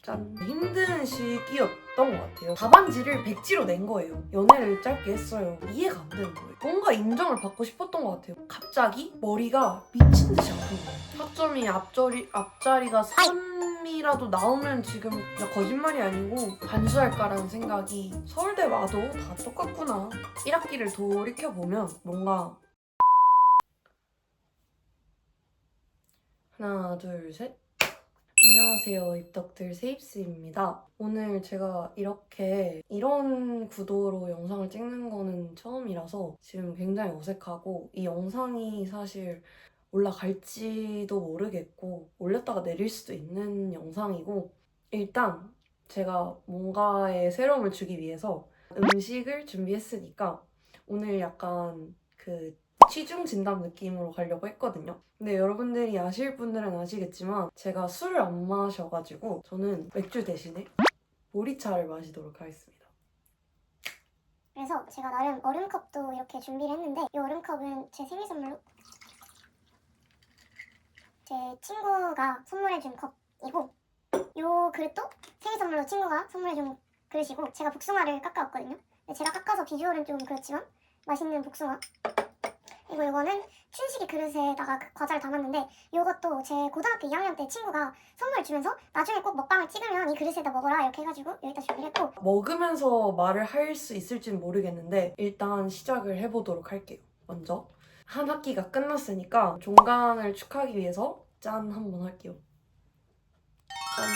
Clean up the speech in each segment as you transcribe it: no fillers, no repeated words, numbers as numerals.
짠. 힘든 시기였던 것 같아요. 답안지를 백지로 낸 거예요. 연애를 짧게 했어요. 이해가 안 되는 거예요. 뭔가 인정을 받고 싶었던 것 같아요. 갑자기 머리가 미친 듯이 아픈 거예요. 학점이 앞자리가 3이라도 나오면 지금 진짜 거짓말이 아니고 반수할까라는 생각이 서울대 와도 다 똑같구나. 1학기를 돌이켜보면 뭔가 하나, 둘, 셋. 안녕하세요. 입덕들 세입스입니다. 오늘 제가 이런 구도로 영상을 찍는 거는 처음이라서 지금 굉장히 어색하고 이 영상이 사실 올라갈지도 모르겠고 올렸다가 내릴 수도 있는 영상이고 일단 제가 뭔가의 새로움을 주기 위해서 음식을 준비했으니까 오늘 약간 그 취중 진담 느낌으로 가려고 했거든요. 근데 여러분들이 아실 분들은 아시겠지만 제가 술을 안 마셔가지고 저는 맥주 대신에 보리차를 마시도록 하겠습니다. 그래서 제가 나름 얼음컵도 이렇게 준비를 했는데 이 얼음컵은 제 생일 선물로 제 친구가 선물해준 컵이고 이 그릇도 생일 선물로 친구가 선물해준 그릇이고 제가 복숭아를 깎아왔거든요. 근데 제가 깎아서 비주얼은 좀 그렇지만 맛있는 복숭아. 그리고 이거는 춘식이 그릇에다가 과자를 담았는데 이것도 제 고등학교 2학년 때 친구가 선물 주면서 나중에 꼭 먹방을 찍으면 이 그릇에다 먹어라 이렇게 해가지고 여기다 준비를 했고 먹으면서 말을 할 수 있을지는 모르겠는데 일단 시작을 해보도록 할게요. 먼저 한 학기가 끝났으니까 종강을 축하하기 위해서 짠 한번 할게요. 짠.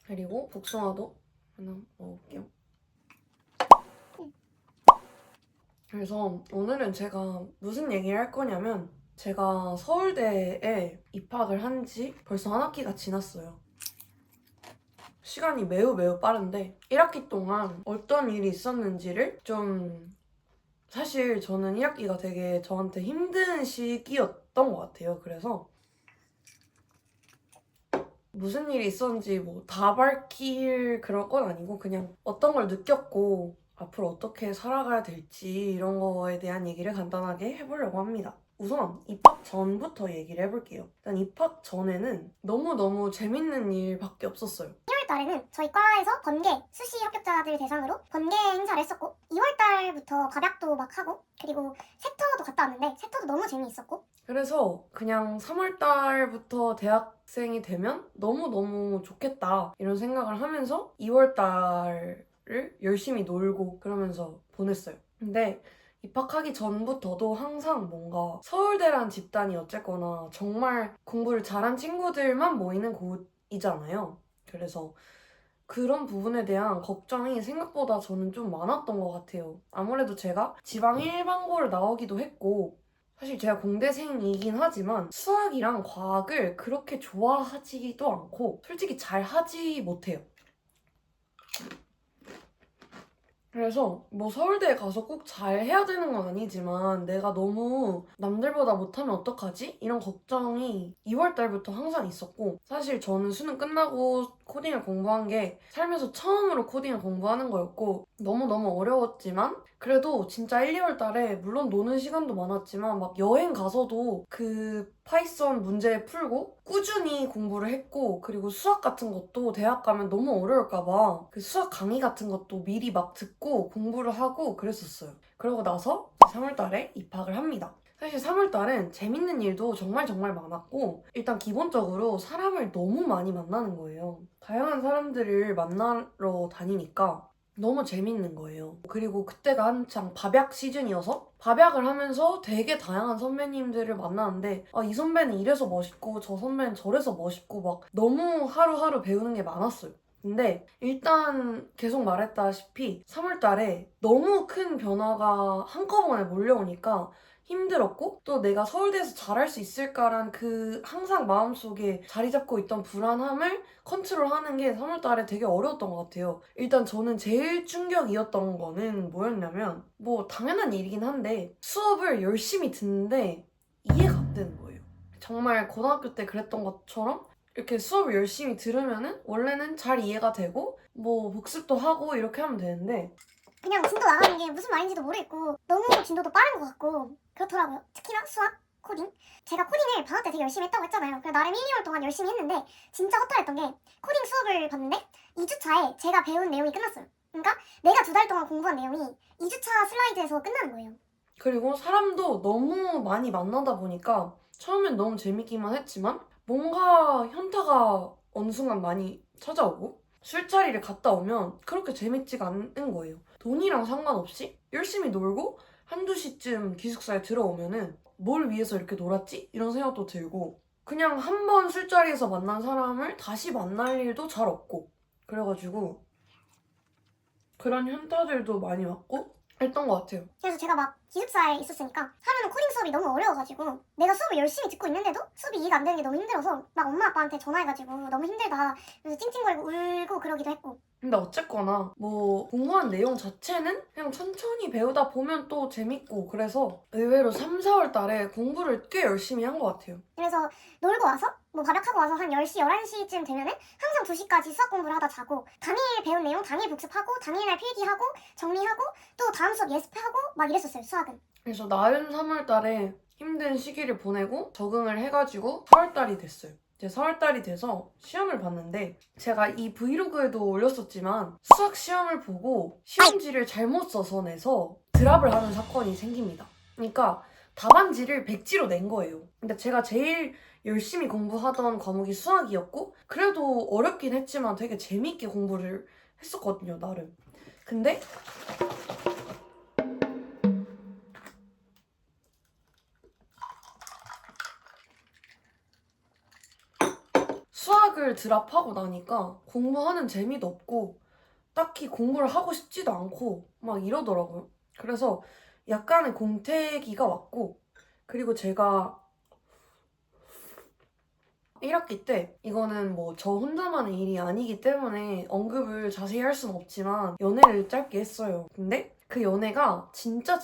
그리고 복숭아도 하나 먹어볼게요. 그래서 오늘은 제가 무슨 얘기를 할 거냐면 제가 서울대에 입학을 한 지 벌써 한 학기가 지났어요. 시간이 매우 빠른데 1학기 동안 어떤 일이 있었는지를 좀 사실 저는 1학기가 되게 저한테 힘든 시기였던 것 같아요. 그래서 무슨 일이 있었는지 뭐 다 밝힐 그런 건 아니고 그냥 어떤 걸 느꼈고 앞으로 어떻게 살아가야 될지 이런 거에 대한 얘기를 간단하게 해보려고 합니다. 우선 입학 전부터 얘기를 해볼게요. 일단 입학 전에는 너무너무 재밌는 일밖에 없었어요. 1월 달에는 저희 과에서 번개, 수시 합격자들 대상으로 번개 행사를 했었고 2월 달부터 밥약도 막 하고 그리고 세터도 갔다 왔는데 세터도 너무 재미있었고 그래서 그냥 3월 달부터 대학생이 되면 너무너무 좋겠다 이런 생각을 하면서 2월 달을 열심히 놀고 그러면서 보냈어요. 근데 입학하기 전부터도 항상 뭔가 서울대란 집단이 어쨌거나 정말 공부를 잘한 친구들만 모이는 곳이잖아요. 그래서 그런 부분에 대한 걱정이 생각보다 저는 좀 많았던 것 같아요. 아무래도 제가 지방 일반고를 나오기도 했고 사실 제가 공대생이긴 하지만 수학이랑 과학을 그렇게 좋아하지도 않고 솔직히 잘 하지 못해요. 그래서 뭐 서울대에 가서 꼭 잘 해야 되는 건 아니지만 내가 너무 남들보다 못하면 어떡하지? 이런 걱정이 2월 달부터 항상 있었고 사실 저는 수능 끝나고 코딩을 공부한 게 살면서 처음으로 코딩을 공부하는 거였고 너무너무 어려웠지만 그래도 진짜 1, 2월 달에 물론 노는 시간도 많았지만 막 여행 가서도 그 파이썬 문제 풀고 꾸준히 공부를 했고 그리고 수학 같은 것도 대학 가면 너무 어려울까 봐 그 수학 강의 같은 것도 미리 막 듣고 공부를 하고 그랬었어요. 그러고 나서 3월 달에 입학을 합니다. 사실 3월 달은 재밌는 일도 정말 많았고 일단 기본적으로 사람을 너무 많이 만나는 거예요. 다양한 사람들을 만나러 다니니까 너무 재밌는 거예요. 그리고 그때가 한창 밥약 시즌이어서 밥약을 하면서 되게 다양한 선배님들을 만나는데 아, 이 선배는 이래서 멋있고 저 선배는 저래서 멋있고 막 너무 하루하루 배우는 게 많았어요. 근데 일단 계속 말했다시피 3월 달에 너무 큰 변화가 한꺼번에 몰려오니까 힘들었고 또 내가 서울대에서 잘할 수 있을까란 그 항상 마음속에 자리 잡고 있던 불안함을 컨트롤하는 게 3월 달에 되게 어려웠던 것 같아요. 일단 저는 제일 충격이었던 거는 뭐였냐면 뭐 당연한 일이긴 한데 수업을 열심히 듣는데 이해가 안 되는 거예요. 정말 고등학교 때 그랬던 것처럼 이렇게 수업을 열심히 들으면은 원래는 잘 이해가 되고 뭐 복습도 하고 이렇게 하면 되는데 그냥 진도 나가는 게 무슨 말인지도 모르겠고 너무 진도도 빠른 것 같고 그렇더라고요. 특히나 수학. 코딩? 제가 코딩을 방학 때 되게 열심히 했다고 했잖아요. 그래서 나름 1, 2월 동안 열심히 했는데 진짜 허탈했던 게 코딩 수업을 봤는데 2주차에 제가 배운 내용이 끝났어요. 그러니까 내가 2달 동안 공부한 내용이 2주차 슬라이드에서 끝나는 거예요. 그리고 사람도 너무 많이 만나다 보니까 처음엔 너무 재밌기만 했지만 뭔가 현타가 어느 순간 많이 찾아오고 술자리를 갔다 오면 그렇게 재밌지가 않은 거예요. 돈이랑 상관없이 열심히 놀고 한두 시쯤 기숙사에 들어오면은 뭘 위해서 이렇게 놀았지? 이런 생각도 들고 그냥 한 번 술자리에서 만난 사람을 다시 만날 일도 잘 없고 그래가지고 그런 현타들도 많이 왔고 했던 것 같아요. 그래서 제가 막 기숙사에 있었으니까 하루는 코딩 수업이 너무 어려워가지고 내가 수업을 열심히 듣고 있는데도 수업이 이해가 안 되는 게 너무 힘들어서 막 엄마 아빠한테 전화해가지고 너무 힘들다 그래서 찡찡거리고 울고 그러기도 했고. 근데 어쨌거나 뭐 공부한 내용 자체는 그냥 천천히 배우다 보면 또 재밌고 그래서 의외로 3, 4월 달에 공부를 꽤 열심히 한 것 같아요. 그래서 놀고 와서 뭐 밥약하고 와서 한 10시, 11시쯤 되면은 항상 2시까지 수학 공부를 하다 자고 당일 배운 내용 당일 복습하고 당일날 필기하고 정리하고 또 다음 수업 예습하고 막 이랬었어요, 수학은. 그래서 나름 3월 달에 힘든 시기를 보내고 적응을 해가지고 4월 달이 됐어요. 이제 4월 달이 돼서 시험을 봤는데 제가 이 브이로그에도 올렸었지만 수학 시험을 보고 시험지를 잘못 써서 내서 드랍을 하는 사건이 생깁니다. 그러니까 답안지를 백지로 낸 거예요. 근데 제가 제일 열심히 공부하던 과목이 수학이었고 그래도 어렵긴 했지만 되게 재밌게 공부를 했었거든요, 나름. 근데 수학을 드랍하고 나니까 공부하는 재미도 없고 딱히 공부를 하고 싶지도 않고 막 이러더라고요. 그래서 약간의 공태기가 왔고 그리고 제가 1학기 때 이거는 뭐 저 혼자만의 일이 아니기 때문에 언급을 자세히 할 수는 없지만 연애를 짧게 했어요. 근데 그 연애가 진짜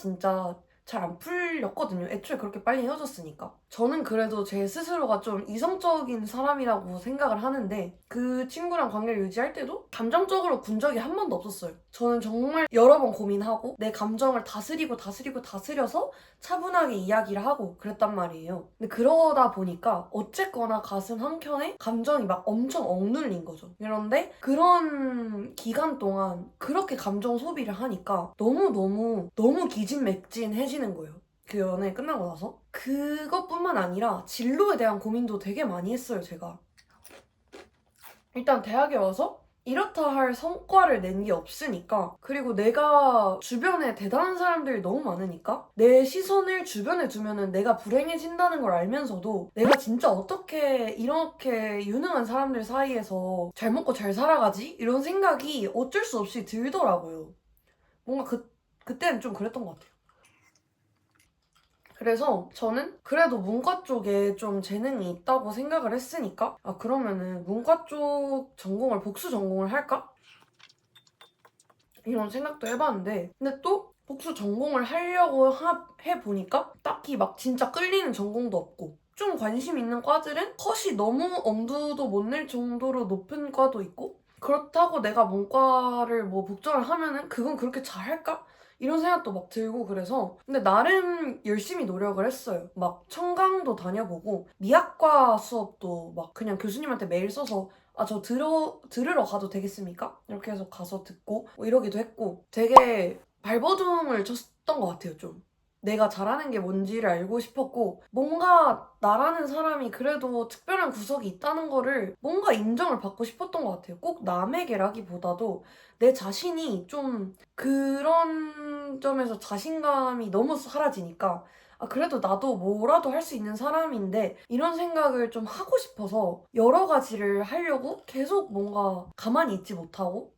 잘 안 풀렸거든요. 애초에 그렇게 빨리 헤어졌으니까. 저는 그래도 제 스스로가 좀 이성적인 사람이라고 생각을 하는데 그 친구랑 관계를 유지할 때도 감정적으로 군 적이 한 번도 없었어요. 저는 정말 여러 번 고민하고 내 감정을 다스려서 차분하게 이야기를 하고 그랬단 말이에요. 근데 그러다 보니까 어쨌거나 가슴 한켠에 감정이 막 엄청 억눌린 거죠. 그런데 그런 기간 동안 그렇게 감정 소비를 하니까 너무 기진맥진해지는 거예요. 그 연애 끝나고 나서. 그것뿐만 아니라 진로에 대한 고민도 되게 많이 했어요, 제가. 일단 대학에 와서 이렇다 할 성과를 낸 게 없으니까 그리고 내가 주변에 대단한 사람들이 너무 많으니까 내 시선을 주변에 두면은 내가 불행해진다는 걸 알면서도 내가 진짜 어떻게 이렇게 유능한 사람들 사이에서 잘 먹고 잘 살아가지? 이런 생각이 어쩔 수 없이 들더라고요. 뭔가 그때는 좀 그랬던 것 같아요. 그래서 저는 그래도 문과 쪽에 좀 재능이 있다고 생각을 했으니까 아 그러면은 문과 쪽 전공을 복수 전공을 할까? 이런 생각도 해봤는데 근데 또 복수 전공을 하려고 해보니까 딱히 막 진짜 끌리는 전공도 없고 좀 관심 있는 과들은 컷이 너무 엄두도 못 낼 정도로 높은 과도 있고 그렇다고 내가 문과를 뭐 복전을 하면은 그건 그렇게 잘할까? 이런 생각도 막 들고 그래서 근데 나름 열심히 노력을 했어요. 막 청강도 다녀보고 미학과 수업도 막 그냥 교수님한테 메일 써서 아 저 들으러 가도 되겠습니까? 이렇게 해서 가서 듣고 뭐 이러기도 했고 되게 발버둥을 쳤던 것 같아요 좀. 내가 잘하는 게 뭔지를 알고 싶었고 뭔가 나라는 사람이 그래도 특별한 구석이 있다는 거를 뭔가 인정을 받고 싶었던 것 같아요. 꼭 남에게라기보다도 내 자신이 좀 그런 점에서 자신감이 너무 사라지니까 아, 그래도 나도 뭐라도 할 수 있는 사람인데 이런 생각을 좀 하고 싶어서 여러 가지를 하려고 계속 뭔가 가만히 있지 못하고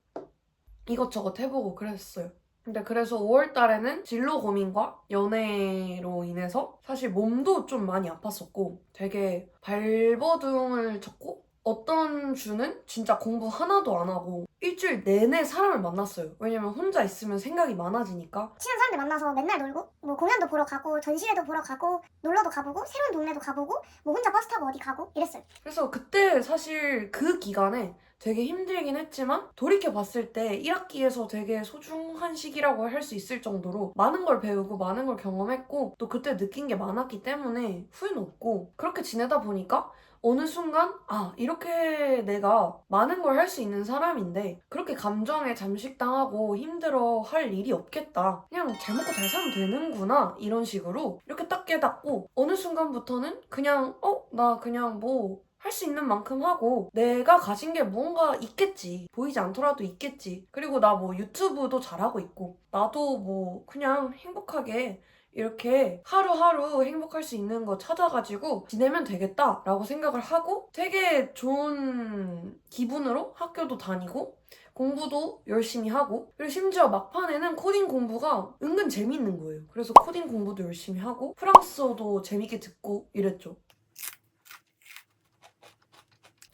이것저것 해보고 그랬어요. 근데 그래서 5월 달에는 진로 고민과 연애로 인해서 사실 몸도 좀 많이 아팠었고 되게 발버둥을 쳤고 어떤 주는 진짜 공부 하나도 안 하고 일주일 내내 사람을 만났어요. 왜냐면 혼자 있으면 생각이 많아지니까. 친한 사람들 만나서 맨날 놀고 뭐 공연도 보러 가고 전시회도 보러 가고 놀러도 가보고 새로운 동네도 가보고 뭐 혼자 버스 타고 어디 가고 이랬어요. 그래서 그때 사실 그 기간에 되게 힘들긴 했지만 돌이켜봤을 때 1학기에서 되게 소중한 시기라고 할 수 있을 정도로 많은 걸 배우고 많은 걸 경험했고 또 그때 느낀 게 많았기 때문에 후회는 없고 그렇게 지내다 보니까 어느 순간 이렇게 내가 많은 걸 할 수 있는 사람인데 그렇게 감정에 잠식당하고 힘들어 할 일이 없겠다. 그냥 잘 먹고 잘 살면 되는구나 이런 식으로 이렇게 딱 깨닫고 어느 순간부터는 그냥 나 그냥 뭐 할 수 있는 만큼 하고 내가 가진 게 무언가 있겠지. 보이지 않더라도 있겠지. 그리고 나 뭐 유튜브도 잘하고 있고 나도 뭐 그냥 행복하게 이렇게 하루하루 행복할 수 있는 거 찾아가지고 지내면 되겠다라고 생각을 하고 되게 좋은 기분으로 학교도 다니고 공부도 열심히 하고 그리고 심지어 막판에는 코딩 공부가 은근 재밌는 거예요. 그래서 코딩 공부도 열심히 하고 프랑스어도 재밌게 듣고 이랬죠.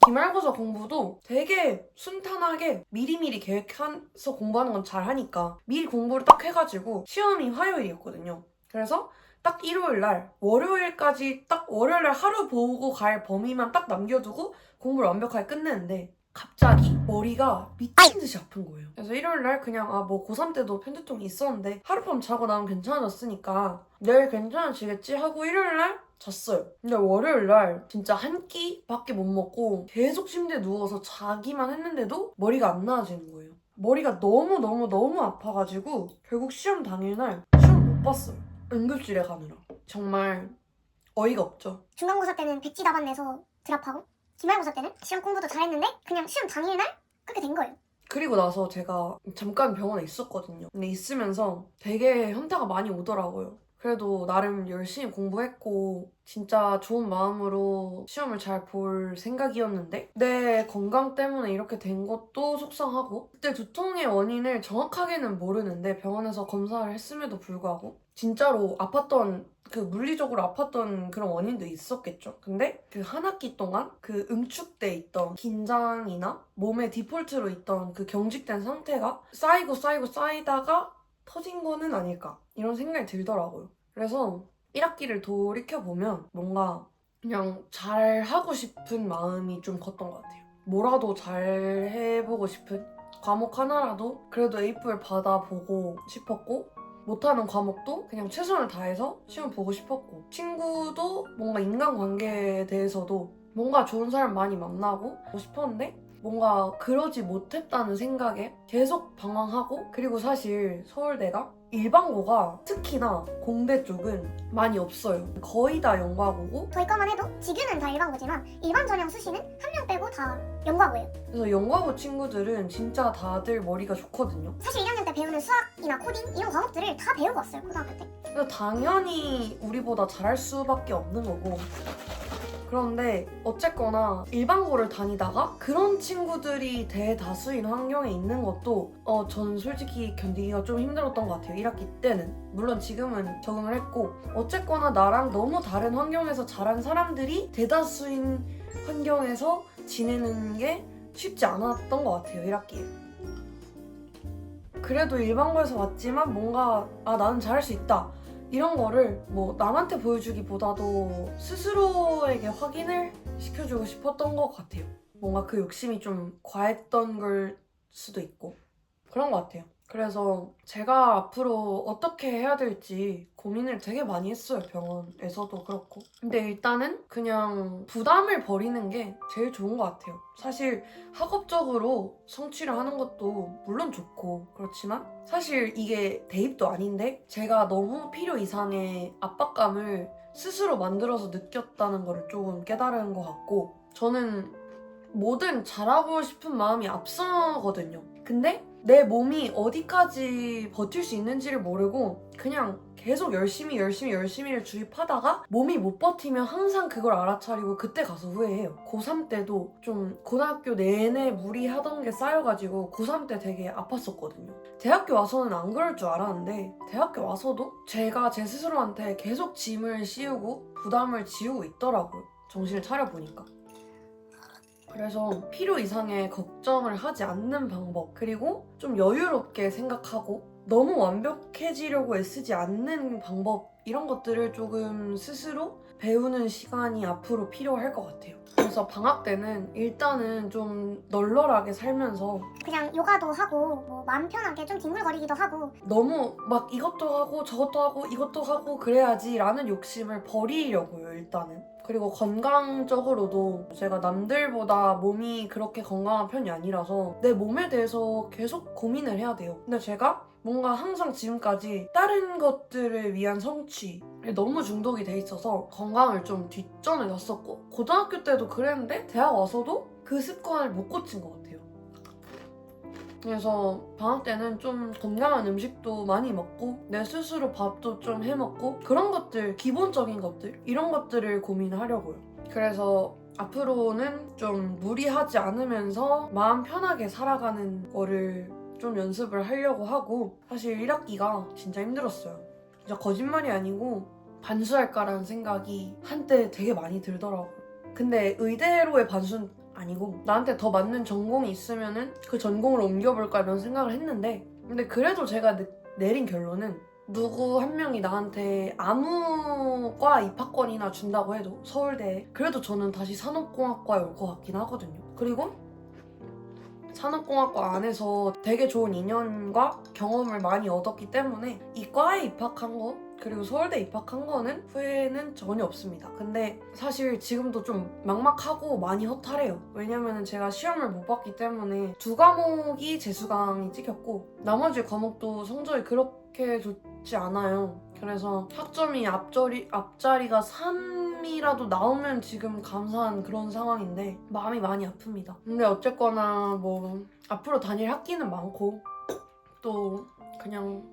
기말고사 공부도 되게 순탄하게 미리미리 계획해서 공부하는 건 잘하니까 미리 공부를 딱 해가지고 시험이 화요일이었거든요. 그래서 딱 일요일 날, 월요일까지 딱 월요일 날 하루 보고 갈 범위만 딱 남겨두고 공부를 완벽하게 끝냈는데 갑자기 머리가 미친 듯이 아픈 거예요. 그래서 일요일 날 그냥 뭐 고3 때도 편두통이 있었는데 하룻밤 자고 나면 괜찮아졌으니까 내일 괜찮아지겠지 하고 일요일 날 잤어요. 근데 월요일 날 진짜 한 끼밖에 못 먹고 계속 침대에 누워서 자기만 했는데도 머리가 안 나아지는 거예요. 머리가 너무 아파가지고 결국 시험 당일날 시험 못 봤어요. 응급실에 가느라. 정말 어이가 없죠. 중간고사 때는 백지 답안 내서 드랍하고 기말고사 때는 시험 공부도 잘했는데 그냥 시험 당일날 그렇게 된 거예요. 그리고 나서 제가 잠깐 병원에 있었거든요. 근데 있으면서 되게 현타가 많이 오더라고요. 그래도 나름 열심히 공부했고 진짜 좋은 마음으로 시험을 잘 볼 생각이었는데 내 건강 때문에 이렇게 된 것도 속상하고 그때 두통의 원인을 정확하게는 모르는데 병원에서 검사를 했음에도 불구하고 진짜로 아팠던 그 물리적으로 아팠던 그런 원인도 있었겠죠. 근데 그 한 학기 동안 그 응축돼 있던 긴장이나 몸에 디폴트로 있던 그 경직된 상태가 쌓이다가 터진 거는 아닐까 이런 생각이 들더라고요. 그래서 1학기를 돌이켜보면 뭔가 그냥 잘 하고 싶은 마음이 좀 컸던 것 같아요. 뭐라도 잘 해보고 싶은 과목 하나라도 그래도 A뿔 받아보고 싶었고 못하는 과목도 그냥 최선을 다해서 시험 보고 싶었고 친구도 뭔가 인간관계에 대해서도 뭔가 좋은 사람 많이 만나고 싶었는데 뭔가 그러지 못했다는 생각에 계속 방황하고 그리고 사실 서울대가 일반고가 특히나 공대 쪽은 많이 없어요. 거의 다 연과고고 저희 과만 해도 지규는 다 일반고지만 일반 전형 수시는 한 명 빼고 다 연과고예요. 그래서 연과고 친구들은 진짜 다들 머리가 좋거든요. 사실 1학년 때 배우는 수학이나 코딩 이런 과목들을 다 배우고 왔어요 고등학교 때. 그래서 당연히 우리보다 잘할 수밖에 없는 거고 그런데 어쨌거나 일반고를 다니다가 그런 친구들이 대다수인 환경에 있는 것도 저는 솔직히 견디기가 좀 힘들었던 것 같아요. 1학기 때는. 물론 지금은 적응을 했고 어쨌거나 나랑 너무 다른 환경에서 자란 사람들이 대다수인 환경에서 지내는 게 쉽지 않았던 것 같아요. 1학기에. 그래도 일반고에서 왔지만 뭔가 나는 잘할 수 있다. 이런 거를 뭐 남한테 보여주기보다도 스스로에게 확인을 시켜주고 싶었던 것 같아요. 뭔가 그 욕심이 좀 과했던 걸 수도 있고 그런 것 같아요. 그래서 제가 앞으로 어떻게 해야 될지 고민을 되게 많이 했어요. 병원에서도 그렇고. 근데 일단은 그냥 부담을 버리는 게 제일 좋은 것 같아요. 사실 학업적으로 성취를 하는 것도 물론 좋고 그렇지만 사실 이게 대입도 아닌데 제가 너무 필요 이상의 압박감을 스스로 만들어서 느꼈다는 걸 조금 깨달은 것 같고 저는 뭐든 잘하고 싶은 마음이 앞서거든요. 근데 내 몸이 어디까지 버틸 수 있는지를 모르고 그냥 계속 열심히를 주입하다가 몸이 못 버티면 항상 그걸 알아차리고 그때 가서 후회해요. 고3 때도 좀 고등학교 내내 무리하던 게 쌓여가지고 고3 때 되게 아팠었거든요. 대학교 와서는 안 그럴 줄 알았는데 대학교 와서도 제가 제 스스로한테 계속 짐을 씌우고 부담을 지우고 있더라고요. 정신을 차려보니까. 그래서 필요 이상의 걱정을 하지 않는 방법, 그리고 좀 여유롭게 생각하고 너무 완벽해지려고 애쓰지 않는 방법, 이런 것들을 조금 스스로 배우는 시간이 앞으로 필요할 것 같아요. 그래서 방학 때는 일단은 좀 널널하게 살면서 그냥 요가도 하고 뭐 마음 편하게 좀 뒹굴거리기도 하고 너무 막 이것도 하고 저것도 하고 이것도 하고 그래야지 라는 욕심을 버리려고요, 일단은. 그리고 건강적으로도 제가 남들보다 몸이 그렇게 건강한 편이 아니라서 내 몸에 대해서 계속 고민을 해야 돼요. 근데 제가 뭔가 항상 지금까지 다른 것들을 위한 성취에 너무 중독이 돼 있어서 건강을 좀 뒷전에 놨었고, 고등학교 때도 그랬는데 대학 와서도 그 습관을 못 고친 것 같아요. 그래서 방학 때는 좀 건강한 음식도 많이 먹고 내 스스로 밥도 좀 해먹고 그런 것들, 기본적인 것들, 이런 것들을 고민하려고요. 그래서 앞으로는 좀 무리하지 않으면서 마음 편하게 살아가는 거를 좀 연습을 하려고 하고, 사실 1학기가 진짜 힘들었어요. 진짜 거짓말이 아니고 반수할까라는 생각이 한때 되게 많이 들더라고요. 근데 의대로의 반수는 아니고 나한테 더 맞는 전공이 있으면은 그 전공을 옮겨볼까 이런 생각을 했는데, 근데 그래도 제가 내린 결론은 누구 한 명이 나한테 아무 과 입학권이나 준다고 해도 서울대에, 그래도 저는 다시 산업공학과에 올 것 같긴 하거든요. 그리고 산업공학과 안에서 되게 좋은 인연과 경험을 많이 얻었기 때문에 이 과에 입학한 거, 그리고 서울대 입학한 거는 후회는 전혀 없습니다. 근데 사실 지금도 좀 막막하고 많이 허탈해요. 왜냐면 제가 시험을 못 봤기 때문에 2과목이 재수강이 찍혔고 나머지 과목도 성적이 그렇게 좋지 않아요. 그래서 학점이 앞자리가 3이라도 나오면 지금 감사한 그런 상황인데 마음이 많이 아픕니다. 근데 어쨌거나 뭐 앞으로 다닐 학기는 많고 또 그냥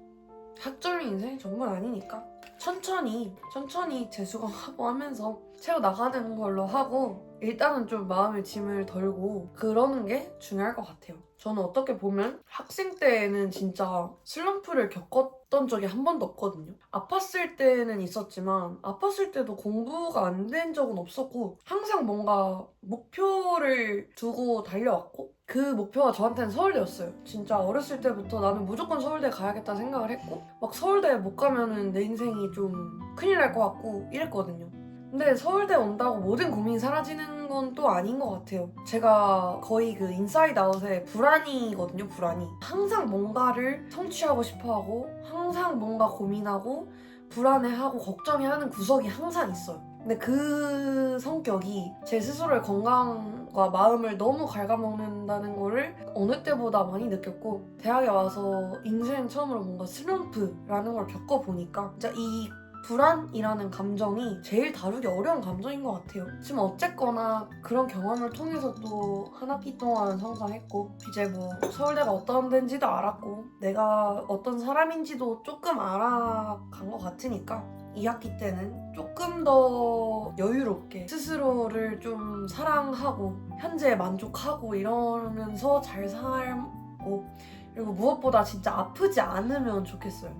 학점이 인생의 전부는 아니니까 천천히 재수강하고 하면서 채워나가는 걸로 하고, 일단은 좀 마음의 짐을 덜고 그러는 게 중요할 것 같아요. 저는 어떻게 보면 학생 때에는 진짜 슬럼프를 겪었던 적이 한 번도 없거든요. 아팠을 때는 있었지만 아팠을 때도 공부가 안 된 적은 없었고 항상 뭔가 목표를 두고 달려왔고, 그 목표가 저한테는 서울대였어요. 진짜 어렸을 때부터 나는 무조건 서울대 가야겠다 생각을 했고, 막 서울대 못 가면은 내 인생이 좀 큰일 날 것 같고 이랬거든요. 근데 서울대 온다고 모든 고민이 사라지는 건 또 아닌 것 같아요. 제가 거의 그 인사이드 아웃의 불안이거든요, 불안이. 항상 뭔가를 성취하고 싶어하고 항상 뭔가 고민하고 불안해하고 걱정해하는 구석이 항상 있어요. 근데 그 성격이 제 스스로의 건강과 마음을 너무 갉아먹는다는 거를 어느 때보다 많이 느꼈고, 대학에 와서 인생 처음으로 뭔가 슬럼프라는 걸 겪어보니까 진짜 이 불안이라는 감정이 제일 다루기 어려운 감정인 것 같아요. 지금 어쨌거나 그런 경험을 통해서 또 한 학기 동안 성장했고, 이제 뭐 서울대가 어떤 데인지도 알았고 내가 어떤 사람인지도 조금 알아간 것 같으니까 2학기 때는 조금 더 여유롭게 스스로를 좀 사랑하고 현재에 만족하고 이러면서 잘 살고, 그리고 무엇보다 진짜 아프지 않으면 좋겠어요.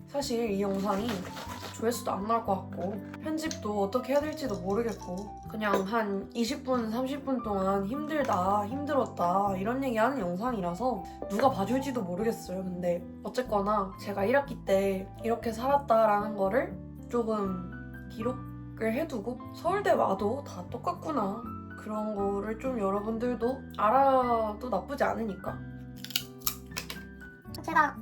사실 이 영상이 조회수도 안 나올 것 같고 편집도 어떻게 해야 될지도 모르겠고 그냥 한 20분, 30분 동안 힘들다, 힘들었다 이런 얘기하는 영상이라서 누가 봐줄지도 모르겠어요. 근데 어쨌거나 제가 1학기 때 이렇게 살았다라는 거를 조금 기록을 해두고 서울대 와도 다 똑같구나, 그런 거를 좀 여러분들도 알아도 나쁘지 않으니까. 제가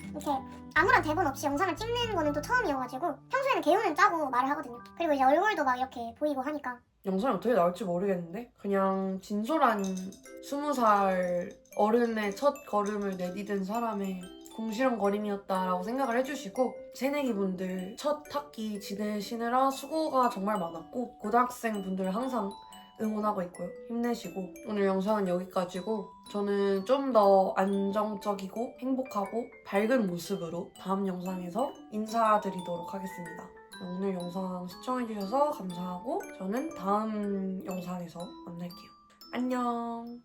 이렇게 아무런 대본 없이 영상을 찍는 거는 또 처음이어가지고 평소에는 개요는 짜고 말을 하거든요. 그리고 이제 얼굴도 막 이렇게 보이고 하니까 영상이 어떻게 나올지 모르겠는데 그냥 진솔한 20살 어른의 첫 걸음을 내디딘 사람의 궁시렁거림이었다라고 생각을 해주시고, 새내기분들 첫 학기 지내시느라 수고가 정말 많았고 고등학생분들 항상 응원하고 있고요. 힘내시고, 오늘 영상은 여기까지고 저는 좀 더 안정적이고 행복하고 밝은 모습으로 다음 영상에서 인사드리도록 하겠습니다. 오늘 영상 시청해주셔서 감사하고 저는 다음 영상에서 만날게요. 안녕.